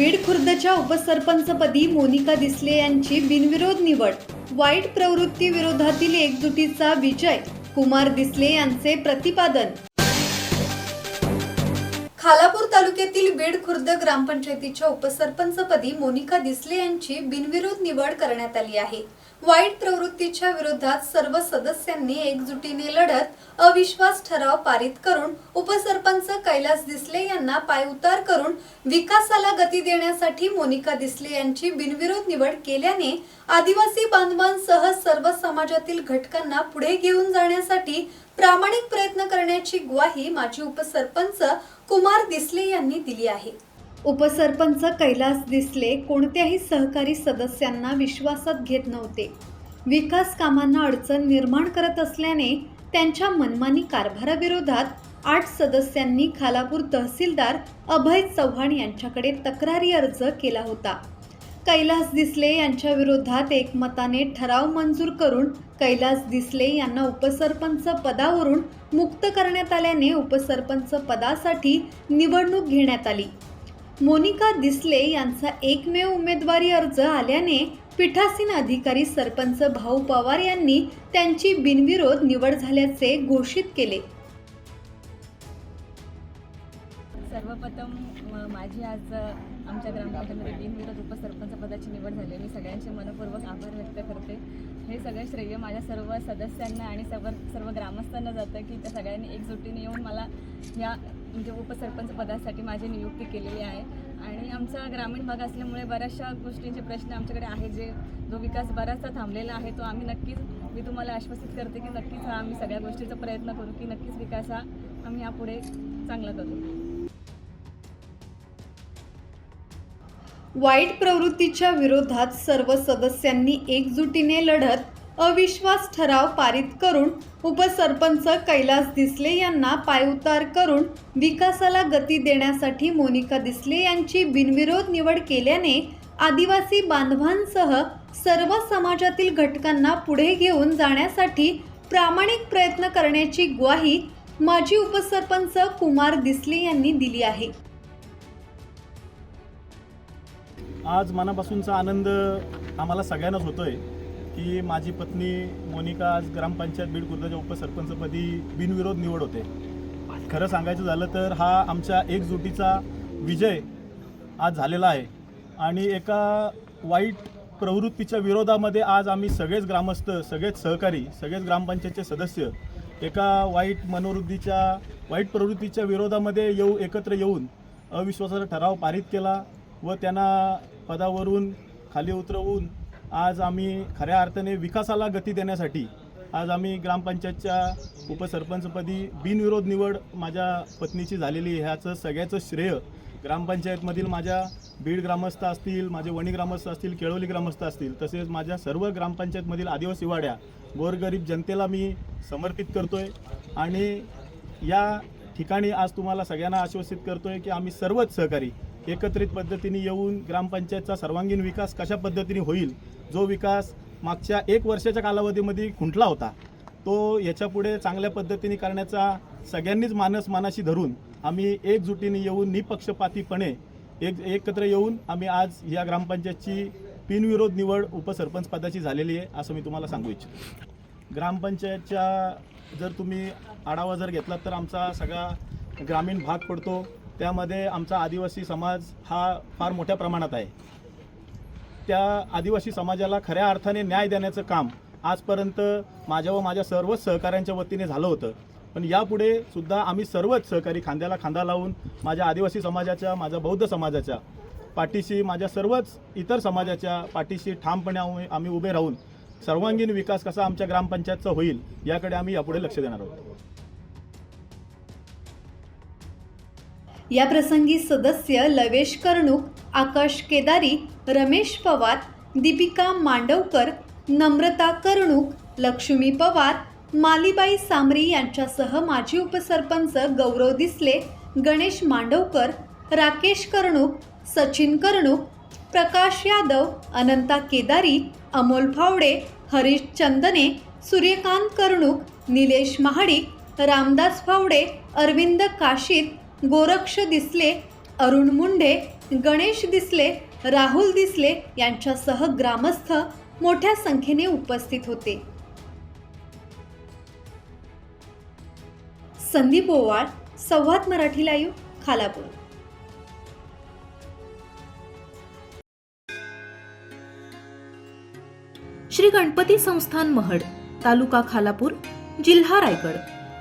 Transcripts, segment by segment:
बीड खुर्दच्या उपसरपंचपदी मोनिका दिसले यांची बिनविरोध निवड. वाईट प्रवृत्ती विरोधातील एकजुटीचा विजय, कुमार दिसले यांचे प्रतिपादन. खालापूर तालुक्यातील बीड खुर्द ग्रामपंचायतीच्या उपसरपंचपदी मोनिका दिसले यांची बिनविरोध निवड करण्यात आली आहे. वाईट प्रवृत्तीच्या विरोधात सर्व सदस्यांनी एकजुटीने लढत अविश्वास ठराव पारित करून उपसरपंच कैलास दिसले यांना पायउतार करून विकासाला गती देण्यासाठी मोनिका दिसले यांची बिनविरोध निवड केल्याने आदिवासी बांधवांसह सर्व समाजातील घटकांना पुढे घेऊन जाण्यासाठी प्रामाणिक प्रयत्न करण्याची ग्वाही माजी उपसरपंच कुमार दिसले यांनी दिली आहे. उपसरपंच कैलास दिसले कोणत्याही सहकारी सदस्यांना विश्वासात घेत नव्हते. विकास कामांना अडचण निर्माण करत असल्याने त्यांच्या मनमानी कारभाराविरोधात 8 सदस्यांनी खालापूर तहसीलदार अभय चव्हाण यांच्याकडे तक्रारी अर्ज केला होता. कैलास दिसले यांच्या विरोधात एकमताने ठराव मंजूर करून कैलास दिसले यांना उपसरपंच पदावरून मुक्त करण्यात आल्याने उपसरपंच पदासाठी निवडणूक घेण्यात आली. मोनिका दिसले यांचा एकमेव उमेदवारी अर्ज आल्याने पीठासीन अधिकारी सरपंच भाऊ पवार यांनी त्यांची बिनविरोध निवड झाल्याचे घोषित केले. सर्वप्रथम माझी आज आमच्या ग्रामपंचायतीमध्ये बिनविरोध उपसरपंच पदाची निवड झाली. मी सगळ्यांचे मनपूर्वक आभार व्यक्त करते. हे सगळं श्रेय माझ्या सर्व सदस्यांना आणि सर्व ग्रामस्थांना जातं की त्या सगळ्यांनी एकजुटीने येऊन मला या म्हणजे उपसरपंच पदासाठी माझी नियुक्ती केलेली आहे. आणि आमचा ग्रामीण भाग असल्यामुळे बऱ्याचशा गोष्टींचे प्रश्न आमच्याकडे आहे. जो विकास बराचसा थांबलेला आहे तो आम्ही नक्कीच, मी तुम्हाला आश्वासित करते की नक्कीच आम्ही सगळ्या गोष्टींचा प्रयत्न करू की नक्कीच विकास हा आम्ही यापुढे चांगला करू. वाईट प्रवृत्तीच्या विरोधात सर्व सदस्यांनी एकजुटीने लढत अविश्वास ठराव पारित करून उपसरपंच कैलास दिसले यांना पायउतार करून विकासाला गती देण्यासाठी मोनिका दिसले यांची बिनविरोध निवड केल्याने आदिवासी बांधवांसह सर्व समाजातील घटकांना पुढे घेऊन जाण्यासाठी प्रामाणिक प्रयत्न करण्याची ग्वाही माजी उपसरपंच कुमार दिसले यांनी दिली आहे. आज मनापासूनचा आनंद आम्हाला सगळ्यांनाच होतोय की माझी पत्नी मोनिका आज ग्रामपंचायत बीड खुर्दच्या उपसरपंचपदी बिनविरोध निवड होते. खरं सांगायचं झालं तर हा आमच्या एकजुटीचा विजय आज झालेला आहे. आणि एका वाईट प्रवृत्तीच्या विरोधामध्ये आज आम्ही सगळेच ग्रामस्थ, सगळेच सहकारी, सगळेच ग्रामपंचायतचे सदस्य एका वाईट प्रवृत्तीच्या विरोधामध्ये एकत्र येऊन अविश्वासाचा ठराव पारित केला व त्यांना पदावरून खाली उतरवून आज आम्ही खऱ्या अर्थाने विकासाला गती देण्यासाठी आज आम्ही ग्रामपंचायतच्या उपसरपंचपदी बिनविरोध निवड माझ्या पत्नीची झालेली. ह्याचं सगळ्याचं श्रेय ग्रामपंचायतमधील माझ्या बीड ग्रामस्थ असतील, माझे वणी ग्रामस्थ असतील, केळवली ग्रामस्थ असतील, तसेच माझ्या सर्व ग्रामपंचायतमधील आदिवासी वाड्या गोरगरीब जनतेला मी समर्पित करतोय. आणि या ठिकाणी आज तुम्हाला सगळ्यांना आश्वासित करतोय की आम्ही सर्वच सहकारी एकत्रित पद्धतीने येऊन ग्रामपंचायतचा सर्वांगीण विकास कशा पद्धतीने होईल, जो विकास मागच्या 1 वर्षाच्या कालावधीमध्ये खुंटला होता, तो याच्यापुढे चांगल्या पद्धतीने करण्याचा सगळ्यांनीच मनाशी धरून आम्ही एकजुटीने येऊन निपक्षपातीपणे एकत्र येऊन आम्ही आज या ग्रामपंचायतची बिनविरोध निवड उपसरपंच पदाची झालेली आहे असं मी तुम्हाला सांगू इच्छितो. ग्रामपंचायतच्या जर तुम्ही आढावा जर घेतला तर आमचा सगळा ग्रामीण भाग पडतो. त्यामध्ये आमचा आदिवासी समाज हा फार मोठ्या प्रमाणात आहे. त्या आदिवासी समाजाला खऱ्या अर्थाने न्याय देण्याचं काम आजपर्यंत माझ्या व माझ्या सर्वच सहकाऱ्यांच्या वतीने झालं होतं. पण यापुढे सुद्धा आम्ही सर्वच सहकारी खांद्याला खांदा लावून माझ्या आदिवासी समाजाच्या, माझ्या बौद्ध समाजाच्या पाठीशी, माझ्या सर्वच इतर समाजाच्या पाठीशी ठामपणे आम्ही उभे राहून सर्वांगीण विकास कसा आमच्या ग्रामपंचायतचा होईल याकडे आम्ही यापुढे लक्ष देणार आहोत. या प्रसंगी सदस्य लवेश कर्णूक, आकाश केदारी, रमेश पवार, दीपिका मांडवकर, नम्रता कर्णूक, लक्ष्मी पवार, मालीबाई सामरी यांच्यासह माजी उपसरपंच गौरव दिसले, गणेश मांडवकर, राकेश कर्णूक, सचिन कर्णूक, प्रकाश यादव, अनंता केदारी, अमोल फावडे, हरीश चंदने, सूर्यकांत कर्णूक, निलेश महाडिक, रामदास फावडे, अरविंद काशीत, गोरक्ष दिसले, अरुण मुंडे, गणेश दिसले, राहुल दिसले यांच्यासह ग्रामस्थ मोठ्या संख्येने उपस्थित होते. संदीप ओवाळ, संवाद मराठी लाईव्ह, खालापूर. श्री गणपती संस्थान महड, तालुका खालापूर, जिल्हा रायगड.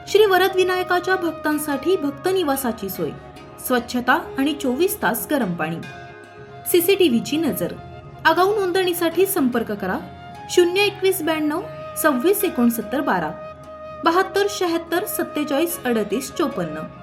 श्री वरद विनायकाच्या भक्तांसाठी भक्त निवासाची सोय, स्वच्छता आणि 24 तास गरम पाणी. सीसीटीव्हीची नजर. आगाऊ नोंदणीसाठी संपर्क करा 02192 26 69 12 72 76 47 38 54.